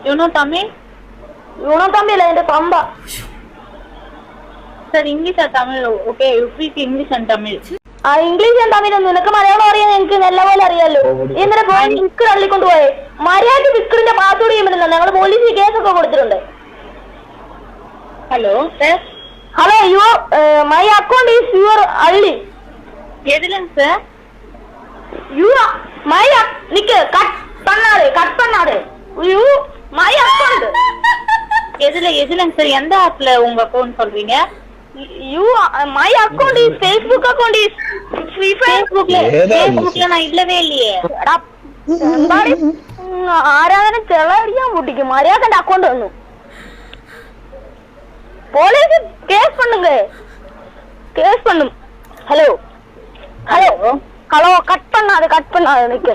You know Tamil? You know Tamil and Tamba. Sir, English or Tamil? Okay, you speak English and Tamil. English and Tamil നിനക്ക് മലയാളം അറിയാൻ എനിക്ക് നല്ലപോലെ അറിയാലോ. ഇന്നലെ ബിസ്ക് തള്ളിക്കൊണ്ടുപോയെ. മര്യാദയ്ക്ക് ബിസ്കിന്റെ പാസ്വേഡ് ചെയ്യാൻ പറ്റുന്നില്ല. ഞങ്ങൾ പോലീസിൽ കേസൊക്കെ കൊടുത്തിട്ടുണ്ട്. Hello, sir. Hello, my account is your Alli. எதுலங்க sir? My நிக்க கட் பண்ணாதே. You my account. எதுலங்க sir? எந்த ஆப்ல உங்க அக்கவுண்ட் சொல்றீங்க? My account is Facebook account is Facebookல நான் இல்லவே இல்லையே. ആരാധന ചെളടിയാൻ മുട്ടിക്കും. മര്യാദന്റെ അക്കൗണ്ട് വന്നു. போலீஸ் கேஸ் பண்ணும். ஹலோ கட் பண்ணாத நிக்க